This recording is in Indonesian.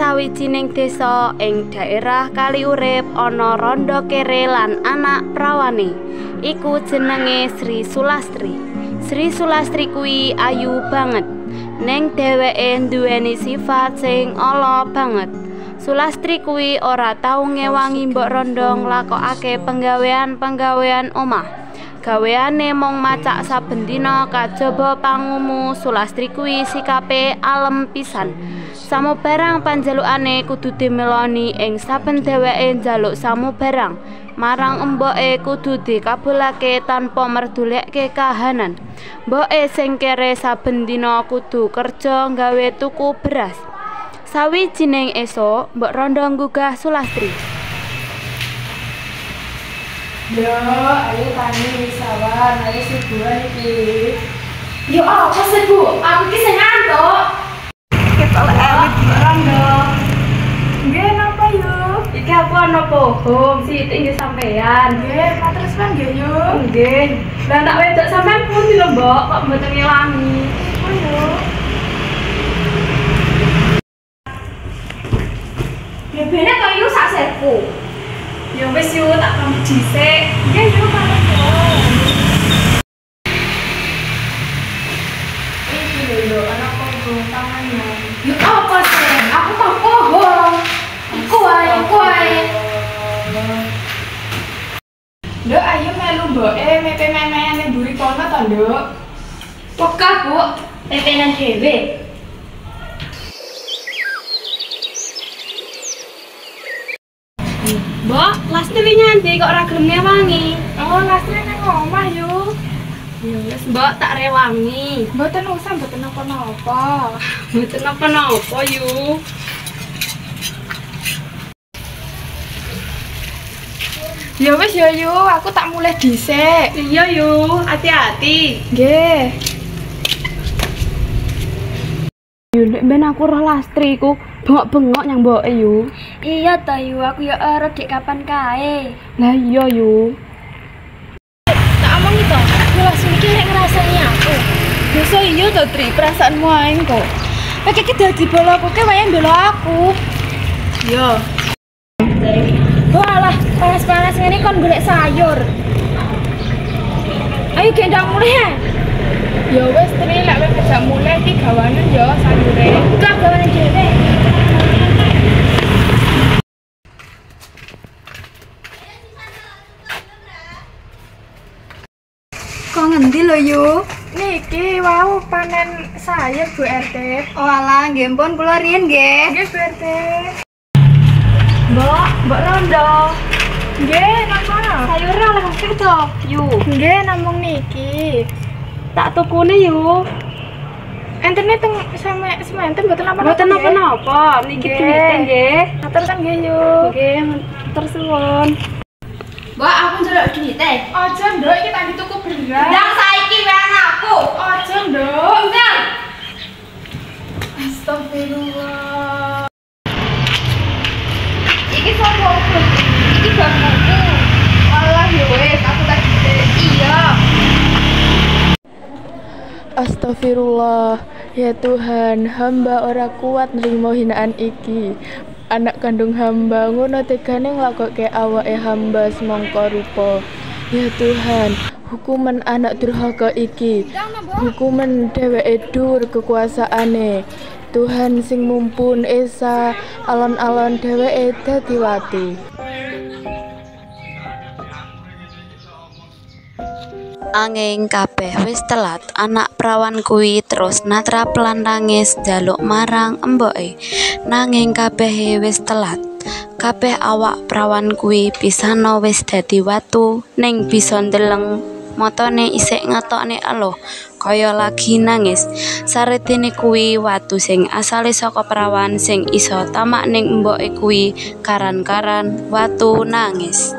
sawijining désa ing daerah Kaliurip ana randha kere lan anak prawane. Iku jenenge Sri Sulastri. Sri Sulastri kuwi ayu banget. Ning dheweke nduweni sifat sing ala banget. Sulastri kuwi ora tau ngewangi mbok rondo nglakokake penggawean omah. Gaweane mung macak saben dina kajaba pangumu. Sulastri kuwi sikape alem pisan. Samubarang panjalukane kudu dimeloni ing saben dheweke njaluk samubarang marang emboke kudu dikabulake tanpa merdulekke kahanan. Mboke sing kere saben dina kudu kerja gawe tuku beras. Sawijining esuk mbok rondo nggugah Sulastri. Yo, ayo tani sawan, ayo subuhan iki. Yo apa sih Bu? Aku ki sing ngantuk. Ketok elit rondo. Nggih napa yo? Iki aku ana pohong sithik nggih sampean. Nggih, matur suwun nggih yo. Nggih. Lah anak wedok sampean pundi lho, Mbok? Kok mboten ngewangi? Oh yo. Bebene to yo sak serku. Ya wis yo tak pamit dhisik. Nggih yo pamit yo. Iki lho anak pohong tangannya. Yo apa sih? Aku mah pohong. Iku wae. Nduk ayo melu mboke mepe-memene mburi kono to, Nduk. Wegah, Bu. Pepenan dhewe. Mbok, Lastri nyanti kok ora gelem ngewangi. Oh, Lastri nang omah yo. Ya wis, Mbok tak rewangi. Mboten usah mboten napa-napa. Mboten napa-napa yo. Ya wis ya yo, aku tak mulai dhisik. Iya yo, hati-hati. Nggih. Yo nek ben aku roh Lastri ku bengok-bengok nyang mboke yo. Iya ta yu, aku ya ora dek kapan kae. Lah iya yo. Tak omongi to, aku langsung iki nek ngrasani aku. Bisa iya to, Tri, perasaanmu ae kok. Pakai ki dadi bola aku ke wae mbelo aku. Yo. Walah, panas-panas ngene kon golek sayur. Ayo gendang mulai. Ya wis, Tri, lek wis gak mulai iki gawanen yo sayure. Enggak gawane dhewe. Kok ngendi lho yu? Niki wau panen sayur Bu RT. Oh alah, nggih pun kula riyen nggih. Nggih Bu RT. Mbok rondo. Nggih, napa? Sayure oleh akeh to, yu. Nggih, namung niki. Tak tukune yu. Entene teng sementen mboten napa-napa. Mboten napa-napa, niki Nggih. duwite nggih. Atur kan nggih yu. Nggih, matur suwun. Mbak, aku njaluk duwite. Aja nduk iki tak dituku beras. Ndang saiki wean aku. Aja nduk. Ndang. Astagfirullah. Iki sopo? Iki bapakku. Allah ya wis, aku tak dhisik. Iya. Astagfirullah, ya Tuhan, hamba ora kuat nrimo hinaan iki. Anak kandung hamba ngono tegane nglakokke awake hamba semangka rupa. Ya Tuhan, hukuman anak durhaka iki, hukuman dheweke dur kekuasaane. Tuhan sing mumpun esa alon-alon dheweke dadi wati. Anging kabeh wis telat, anak prawan kuwi terus natrap lan nangis njaluk marang emboke. Nanging kabehe wis telat. Kabeh awak prawan kuwi pisana wis dadi watu ning bisa ndeleng matane isih ngetokne eluh kaya lagi nangis. Saretene kuwi watu sing asale saka prawan sing iso tamak ning emboke kuwi karan-karan watu nangis.